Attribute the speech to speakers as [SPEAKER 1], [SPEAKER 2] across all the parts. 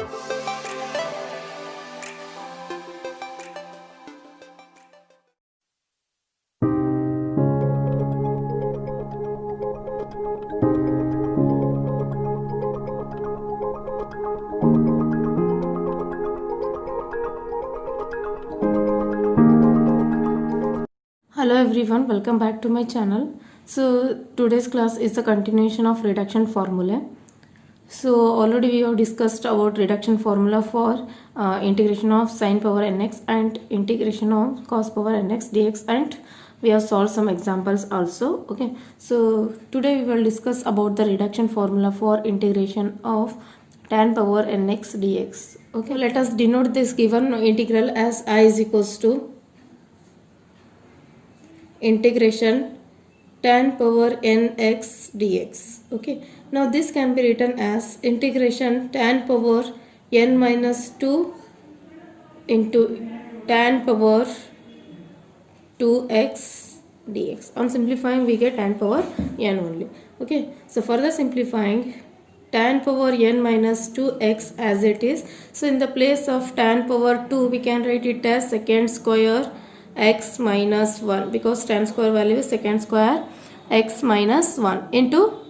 [SPEAKER 1] Hello everyone, welcome back to my channel. So today's class is a continuation of reduction formula. So already we have discussed about reduction formula for integration of sin power nx and integration of cos power nx dx, and we have solved some examples also. Okay, so today we will discuss about the reduction formula for integration of tan power nx dx. Okay, let us denote this given integral as I is equals to integration tan power nx dx. Okay, now this can be written as integration tan power n minus 2 into tan power 2x dx. On simplifying we get tan power n only. Okay, so further simplifying tan power n minus 2x as it is. So in the place of tan power 2 we can write it as secant square x minus 1, because tan square value is secant square x minus 1 into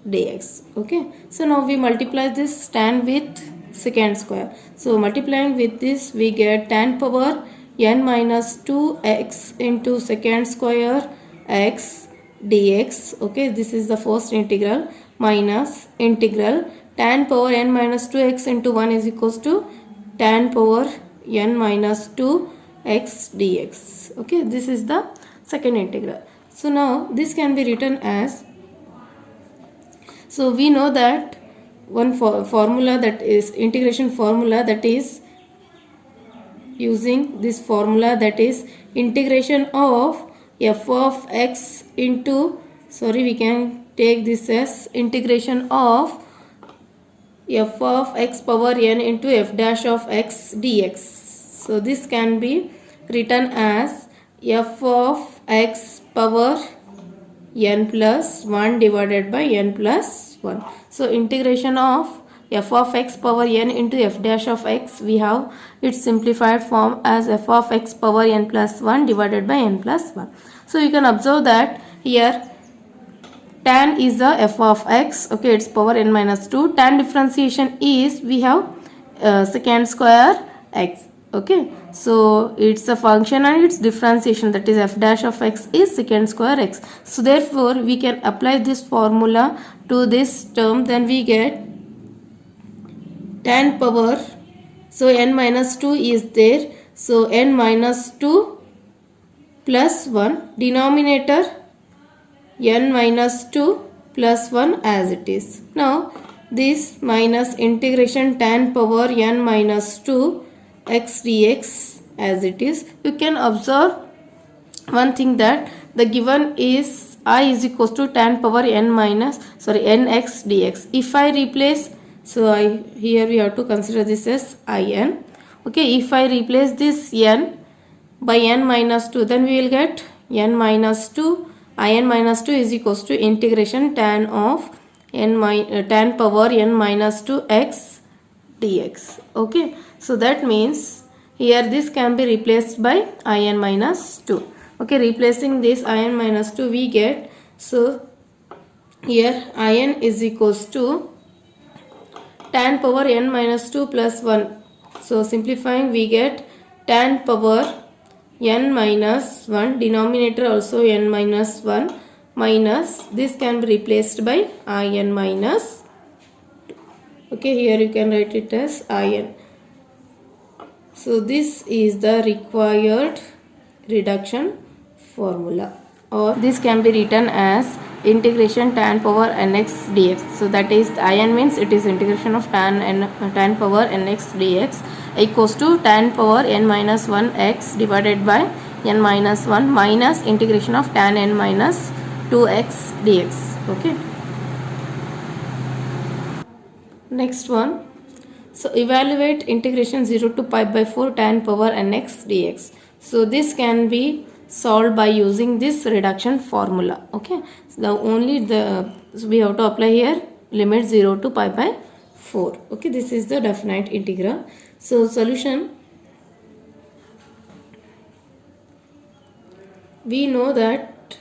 [SPEAKER 1] dx. Okay, so now we multiply this tan with secant square. So multiplying with this we get tan power n minus 2x into secant square x dx. Okay, this is the first integral minus integral tan power n minus 2x into 1 is equals to tan power n minus 2 x dx. Okay, this is the second integral. So now this can be written as, so we know that one formula, that is integration formula, that is using this formula, that is integration of f of x into, sorry, we can take this as integration of f of x power n into f dash of x dx. So this can be written as f of x power n plus 1 divided by n plus 1. So integration of f of x power n into f dash of x, we have its simplified form as f of x power n plus 1 divided by n plus 1. So you can observe that here tan is the f of x, okay, its power n minus 2. Tan differentiation is, we have secant square x. Okay, so it's a function and its differentiation, that is f dash of x is secant square x. So therefore we can apply this formula to this term, then we get tan power, so n minus 2 is there, so n minus 2 plus 1, denominator n minus 2 plus 1 as it is. Now this minus integration tan power n minus 2 x dx as it is. You can observe one thing, that the given is I is equals to tan power n minus, sorry, nx dx. If I replace, so here we have to consider this as in. Okay, if I replace this n by n minus 2, then we will get n minus 2, in minus 2 is equals to integration tan of tan power n minus 2 x dx. Okay, so that means here this can be replaced by in minus 2. Okay, replacing this in minus 2 we get, so here in is equals to tan power n minus 2 plus 1. So simplifying we get tan power n minus 1, denominator also n minus 1, minus this can be replaced by in minus 2. Okay, here you can write it as in. So this is the required reduction formula, or this can be written as integration tan power nx dx. So that is, in means it is integration of tan power nx dx equals to tan power n minus 1 x divided by n minus 1 minus integration of tan n minus 2x dx. Okay, next one. So evaluate integration 0 to pi by 4 tan power nx dx. So this can be solved by using this reduction formula. Okay, so we have to apply here limit 0 to pi by 4. Okay, this is the definite integral. So solution, we know that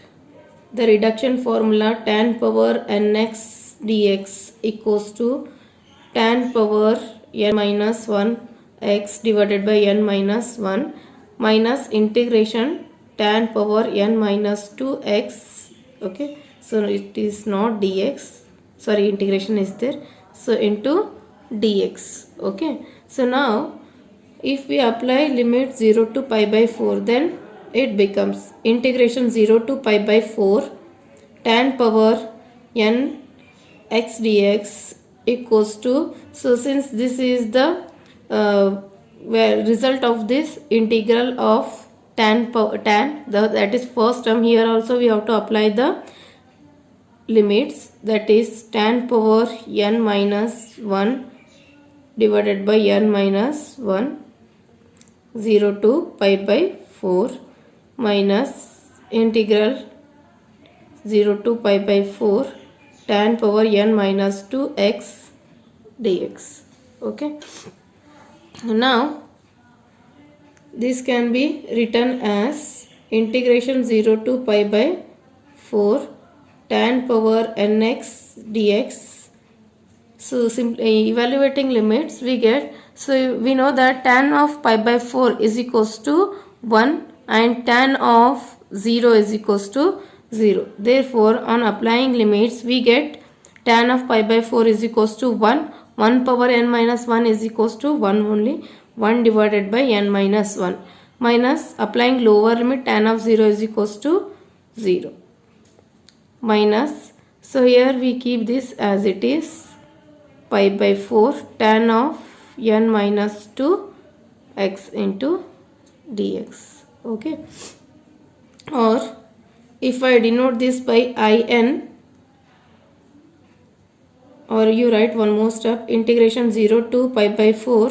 [SPEAKER 1] the reduction formula tan power nx dx equals to tan power n minus 1 x divided by n minus 1 minus integration tan power n minus 2 x. Okay, so it is not dx, sorry, integration is there, so into dx. Okay, so now if we apply limit 0 to pi by 4, then it becomes integration 0 to pi by 4 tan power n x dx equals to, so since this is the result of this integral of tan that is first term, here also we have to apply the limits, that is tan power n minus 1 divided by n minus 1 0 to pi by 4 minus integral 0 to pi by 4 tan power n minus 2 x dx. Okay, now this can be written as integration 0 to pi by 4 tan power nx dx. So simply evaluating limits we get, so we know that tan of pi by 4 is equals to 1 and tan of 0 is equals to 0. Therefore on applying limits we get tan of pi by 4 is equals to 1, 1 power n minus 1 is equals to 1 only, 1 divided by n minus 1 minus applying lower limit tan of 0 is equals to 0 minus, so here we keep this as it is, pi by 4 tan of n minus 2 x into dx. Okay, or if I denote this by in, or you write one more step, integration 0 to pi by 4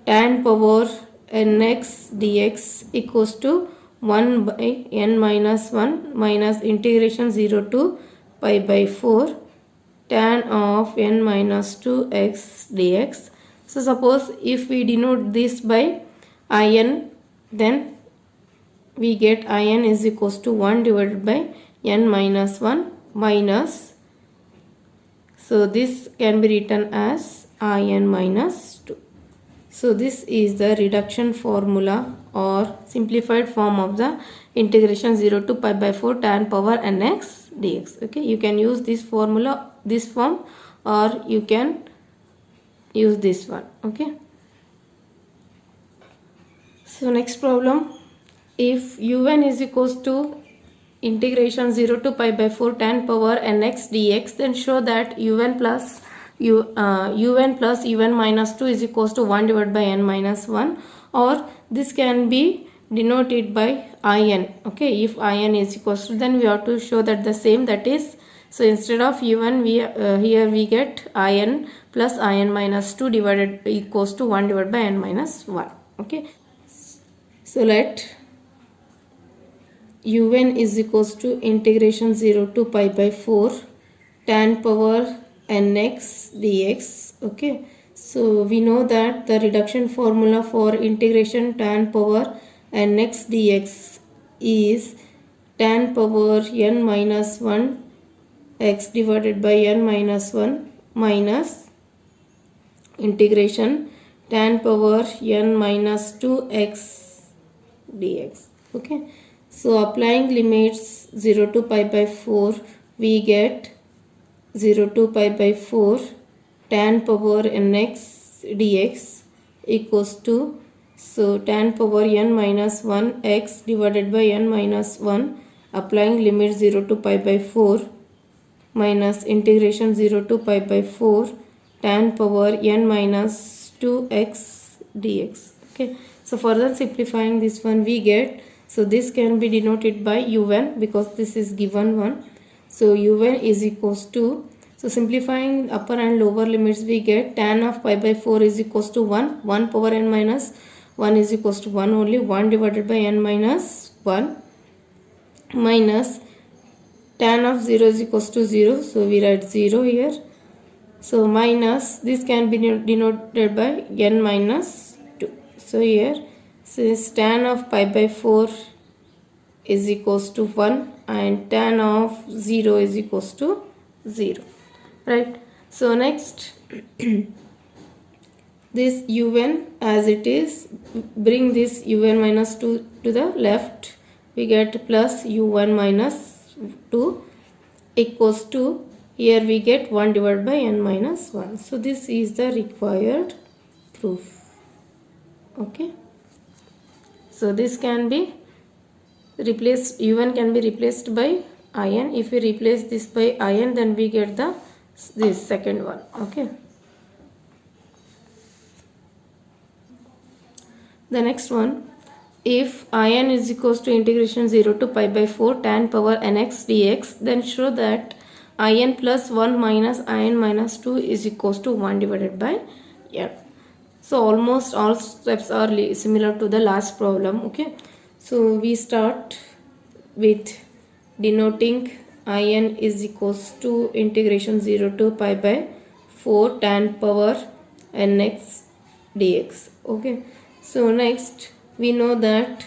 [SPEAKER 1] tan power nx dx equals to 1 by n minus 1 minus integration 0 to pi by 4 tan of n minus 2 x dx. So suppose if we denote this by in, then we get in is equals to 1 divided by n minus 1 minus, so this can be written as in minus 2. So this is the reduction formula or simplified form of the integration 0 to pi by 4 tan power nx dx. Okay, you can use this formula, this form, or you can use this one. Okay, so next problem, if un is equals to integration 0 to pi by 4 tan power nx dx, then show that un plus un minus 2 is equals to 1 divided by n minus 1, or this can be denoted by in. Okay, if in is equals to, then we have to show that the same, that is, so instead of un we here we get in plus in minus 2 divided equals to 1 divided by n minus 1. Okay, so let un is equals to integration 0 to pi by 4 tan power nx dx. Okay, so we know that the reduction formula for integration tan power nx dx is tan power n minus 1 x divided by n minus 1 minus integration tan power n minus 2 x dx. Okay, so applying limits 0 to pi by 4, we get 0 to pi by 4 tan power nx dx equals to, so tan power n minus 1 x divided by n minus 1, applying limit 0 to pi by 4 minus integration 0 to pi by 4 tan power n minus 2 x dx. Okay, so further simplifying this one we get, so this can be denoted by un because this is given one. So un is equals to, so simplifying upper and lower limits we get tan of pi by 4 is equals to 1, 1 power n minus 1 is equals to 1 only, 1 divided by n minus 1 minus tan of 0 is equals to 0, so we write 0 here. So minus, this can be denoted by n minus 2. So here, since tan of pi by 4 is equals to 1 and tan of 0 is equals to 0, right? So next, this un as it is, bring this un minus 2 to the left, we get plus u1 minus 2 equals to, here we get 1 divided by n minus 1. So this is the required proof. Okay, so this can be replaced, un can be replaced by in. If we replace this by in, then we get this second one. Okay, the next one, if in is equals to integration 0 to pi by 4 tan power nx dx, then show that in plus 1 minus in minus 2 is equals to 1 divided by n. So almost all steps are similar to the last problem. Okay, so we start with denoting in is equals to integration 0 to pi by 4 tan power nx dx. Okay, so next we know that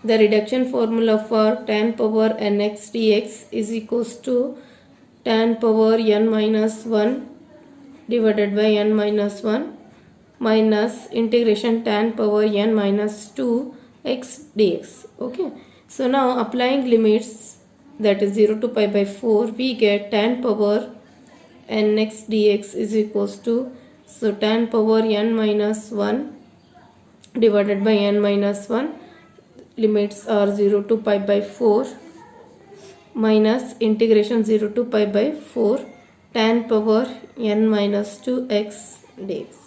[SPEAKER 1] the reduction formula for tan power nx dx is equals to tan power n minus 1 divided by n minus 1 minus integration tan power n minus 2 x dx. Okay, so now applying limits, that is 0 to pi by 4, we get tan power nx dx is equals to, so tan power n minus 1 divided by n minus 1, limits are 0 to pi by 4 minus integration 0 to pi by 4 tan power n minus 2 x dx.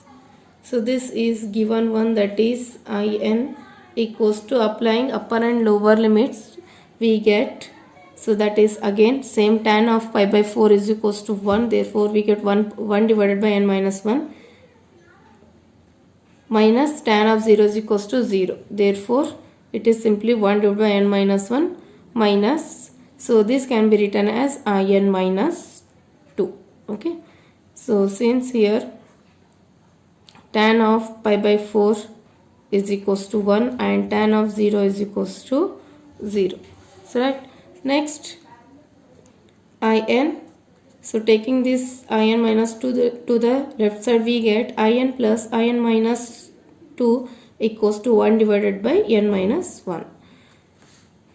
[SPEAKER 1] So this is given one, that is in equals to, applying upper and lower limits we get, so that is again same, tan of pi by 4 is equals to 1, therefore we get 1 divided by n minus 1 minus tan of 0 is equals to 0, therefore it is simply 1 divided by n minus 1 minus, so this can be written as in minus 2. Okay, so since here tan of pi by 4 is equals to 1 and tan of 0 is equals to 0, so right, next in, so taking this in minus 2 to the left side, we get in plus in minus 2 equals to 1 divided by n minus 1.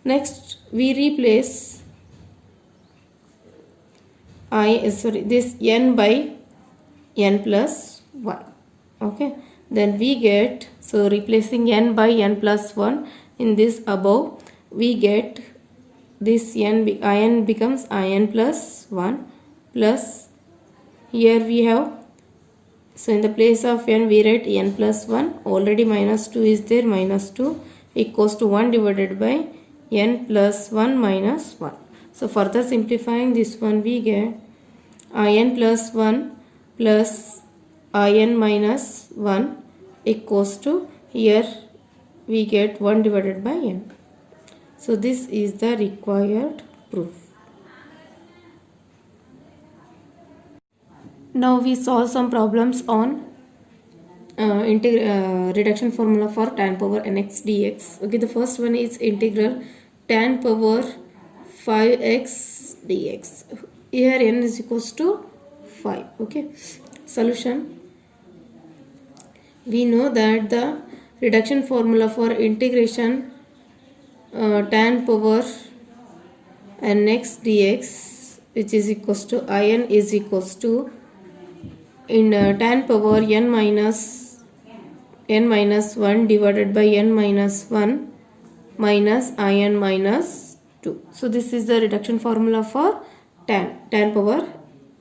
[SPEAKER 1] Next we replace this n by n plus 1. Okay, then we get, so replacing n by n plus 1 in this above, we get this in becomes in plus 1 plus, here we have, so in the place of n we write n plus 1, already minus 2 is there, minus 2 equals to 1 divided by n plus 1 minus 1. So further simplifying this one, we get in plus 1 plus in minus 1 equals to, here we get 1 divided by n. So this is the required proof. Now we solve some problems on reduction formula for tan power nx dx. Okay, the first one is integral tan power 5x dx. Here n is equals to 5. Okay, solution. We know that the reduction formula for integration tan power nx dx, which is equals to in is equals to, in tan power n minus 1 divided by n minus 1 minus in minus 2. So this is the reduction formula for tan power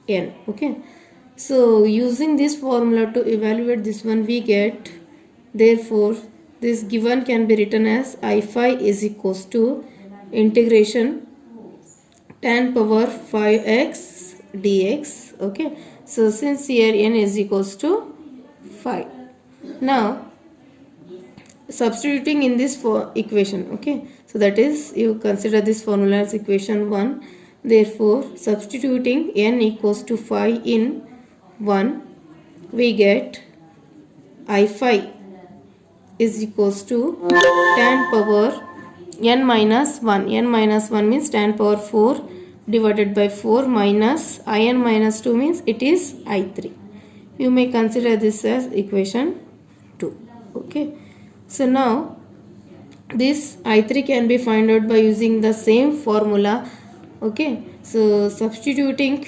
[SPEAKER 1] n. Okay, so using this formula to evaluate this one, we get, therefore this given can be written as I phi is equals to integration tan power 5x dx. Okay, so since here n is equals to 5, now substituting in this equation. Okay, so that is, you consider this formula as equation 1, therefore substituting n equals to 5 in 1, we get I phi is equals to tan power n minus 1. N minus 1 means tan power 4 divided by 4 minus in minus 2 means it is I3. You may consider this as equation 2. Okay. So now this I3 can be found out by using the same formula. Okay. So substituting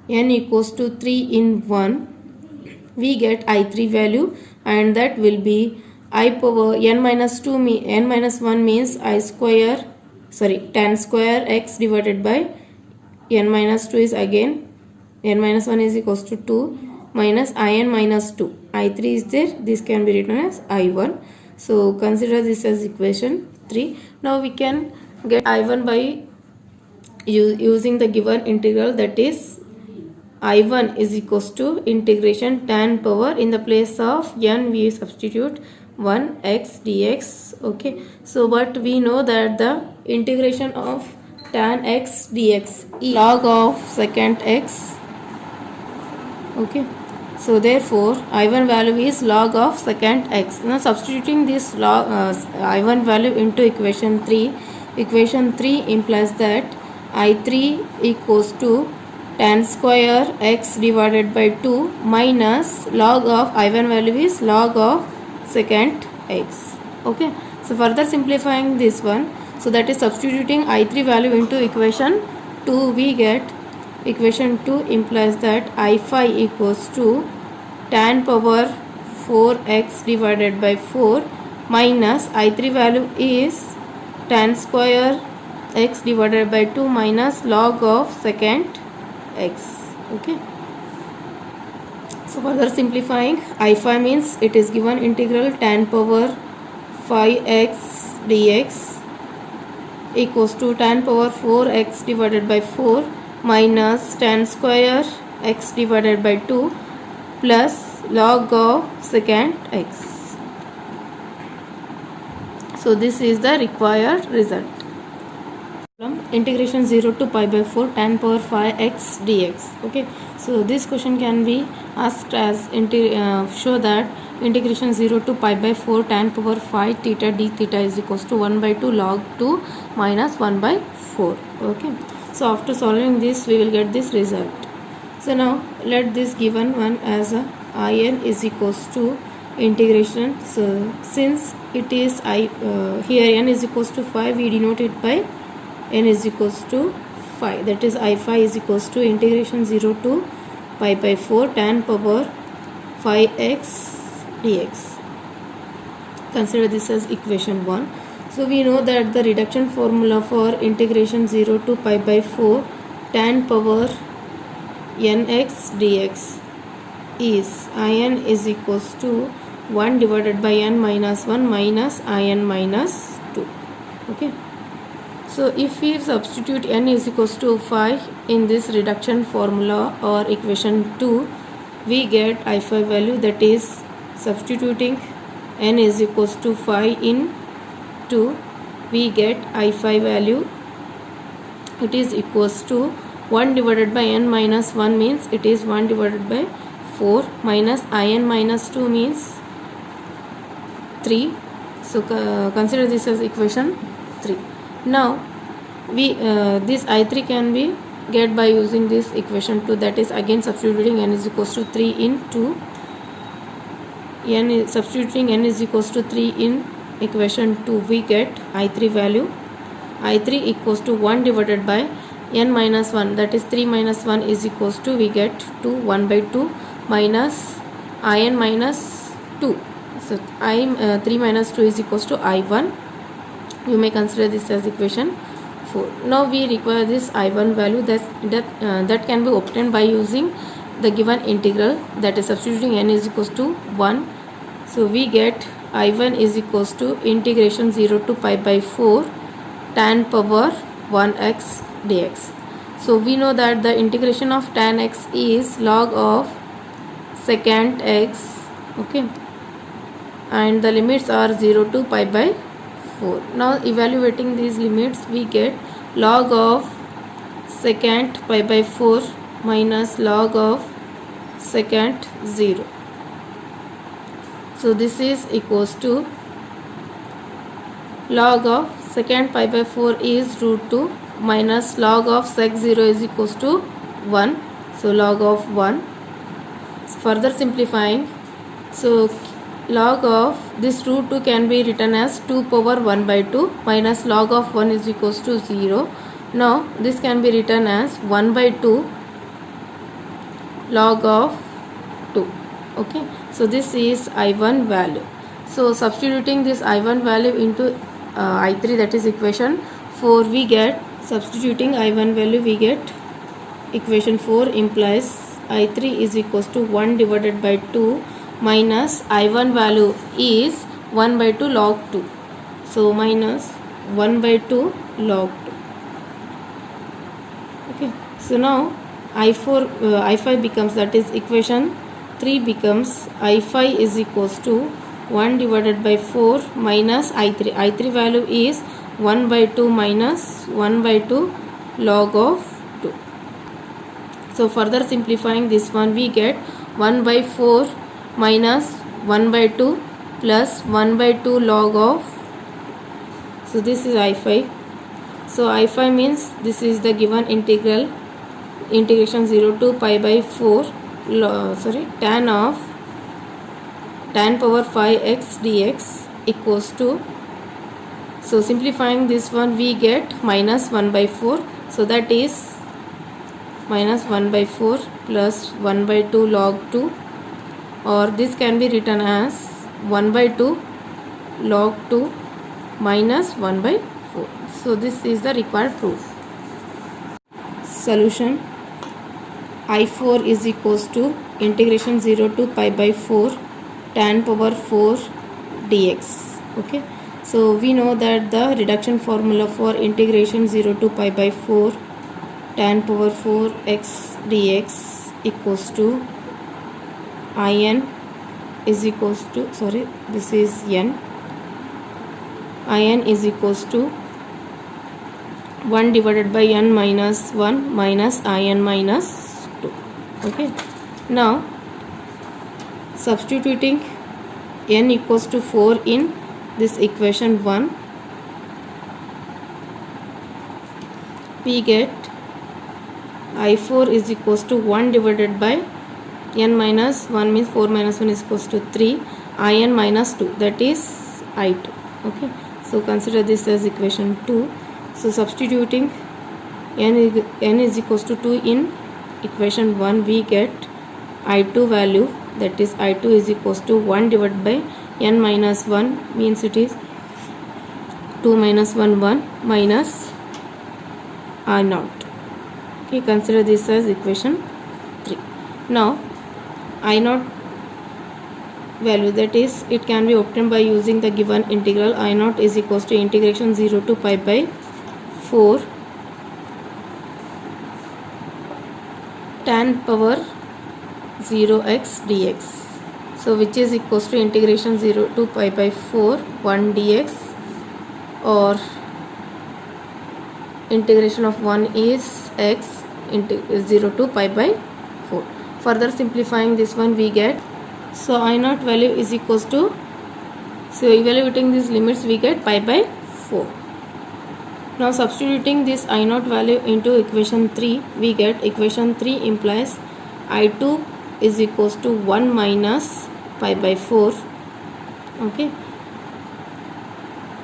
[SPEAKER 1] n equals to 3 in 1, we get I3 value, and that will be I power n minus 2 n minus 1 means I square, sorry, tan square x divided by n minus 2 is again n minus 1 is equals to 2 minus in minus 2. I3 is there, this can be written as I1. So consider this as equation 3. Now we can get I1 by using the given integral, that is I1 is equals to integration tan power, in the place of n we substitute 1x dx. Okay, so but we know that the integration of tan x dx is log of secant x. Okay, so therefore I1 value is log of secant x. Now substituting this log I1 value into equation 3, equation 3 implies that I3 equals to tan square x divided by 2 minus log of I1 value is log of secant x. Okay, so further simplifying this one, so that is substituting I3 value into equation 2, we get equation 2 implies that I phi equals to tan power 4x divided by 4 minus I3 value is tan square x divided by 2 minus log of secant x. Okay, so further simplifying, I phi means it is given integral tan power 5x dx equals to tan power 4x divided by 4 minus tan square x divided by 2 plus log of secant x. So this is the required result. Integration 0 to pi by 4 tan power 5x dx. Okay, so this question can be asked as show that integration 0 to pi by 4 tan power 5 theta d theta is equals to 1 by 2 log 2 minus 1 by 4. Okay, so after solving this we will get this result. So now let this given one as a in is equals to integration. So since it is here n is equals to 5, we denote it by n is equals to 5, that is I phi is equals to integration 0 to pi by 4 tan power 5x dx. Consider this as equation 1. So we know that the reduction formula for integration 0 to pi by 4 tan power nx dx is in is equals to 1 divided by n minus 1 minus in minus 2. Okay, so if we substitute n is equals to 5 in this reduction formula or equation 2, we get I phi value, that is substituting n is equals to 5 in 2, we get I phi value, it is equals to 1 divided by n minus 1 means it is 1 divided by 4 minus in minus 2 means 3. So consider this as equation 3. Now we this I3 can be get by using this equation 2, that is again substituting n is equals to 3 in 2, substituting n is equals to 3 in equation 2, we get I3 value, I3 equals to 1 divided by n minus 1, that is 3 minus 1 is equals to, we get 2 1 by 2 minus in minus 2. So 3 minus 2 is equals to I1. You may consider this as equation 4. Now we require this I1 value that can be obtained by using the given integral, that is substituting n is equals to 1. So we get I1 is equals to integration 0 to pi by 4 tan power 1x dx. So we know that the integration of tan x is log of secant x. Okay, and the limits are 0 to pi by 4. Now evaluating these limits, we get log of secant pi by 4 minus log of secant 0. So this is equals to log of secant pi by 4 is root 2 minus log of sec 0 is equals to 1. So log of 1. Further simplifying, so log of this root 2 can be written as 2 power 1 by 2 minus log of 1 is equals to 0. Now this can be written as 1 by 2 log of 2. Okay, so this is I1 value. So substituting this I1 value into I3, that is equation 4, we get, substituting I1 value we get equation 4 implies I3 is equals to 1 divided by 2 minus I1 value is 1 by 2 log 2. So minus 1 by 2 log 2. Okay, so now I5 becomes, that is equation 3 becomes I5 is equals to 1 divided by 4 minus I3. I3 value is 1 by 2 minus 1 by 2 log of 2. So further simplifying this one, we get 1 by 4 minus 1 by 2 plus 1 by 2 log of, so this is I5. So I5 means this is the given integration 0 to pi by 4 tan power 5x dx equals to, so simplifying this one we get minus 1 by 4. So that is minus 1 by 4 plus 1 by 2 log 2, or this can be written as 1 by 2 log 2 minus 1 by 4. So this is the required proof. Solution: I4 is equals to integration 0 to pi by 4 tan power 4 dx. Okay, so we know that the reduction formula for integration 0 to pi by 4 tan power 4 x dx equals to In is equals to, this is n. In is equals to 1 divided by n minus 1 minus In minus 2. Okay, now substituting n equals to 4 in this equation 1, we get I4 is equals to 1 divided by n minus 1 means 4 minus 1 is equals to 3, In minus 2, that is I2. Okay, so consider this as equation 2. So substituting n is equals to 2 in equation 1, we get I2 value, that is I2 is equals to 1 divided by n minus 1 means it is 2 minus 1 1 minus I0. Okay, consider this as equation 3. Now I0 value, that is it can be obtained by using the given integral. I0 is equals to integration 0 to pi by 4 tan power 0x dx, so which is equals to integration 0 to pi by 4 1 dx, or integration of 1 is x into 0 to pi by 4. Further simplifying this one, we get, so I0 value is equals to, so evaluating these limits we get pi by 4. Now substituting this I0 value into equation 3, we get equation 3 implies I2 is equals to 1 minus pi by 4. Okay,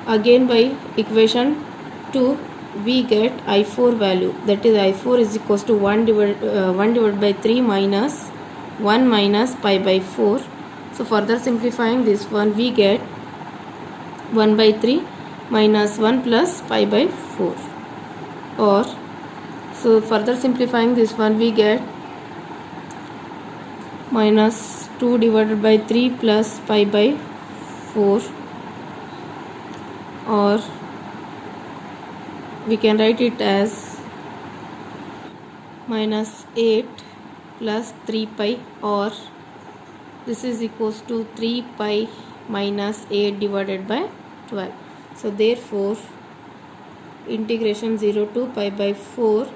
[SPEAKER 1] again by equation 2 we get I4 value, that is I4 is equals to 1 divided by 3 minus 1 minus pi by 4. So further simplifying this one, we get 1 by 3 minus 1 plus pi by 4, or so further simplifying this one, we get minus 2 divided by 3 plus pi by 4, or we can write it as minus 8 plus 3 pi, or this is equals to 3 pi minus 8 divided by 12. So therefore integration 0 to pi by 4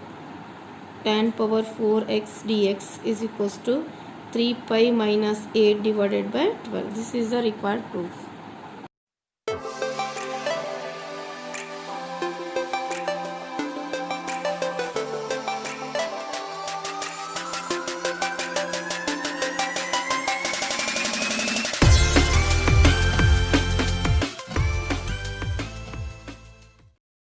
[SPEAKER 1] tan power 4 x dx is equals to 3 pi minus 8 divided by 12. This is the required proof.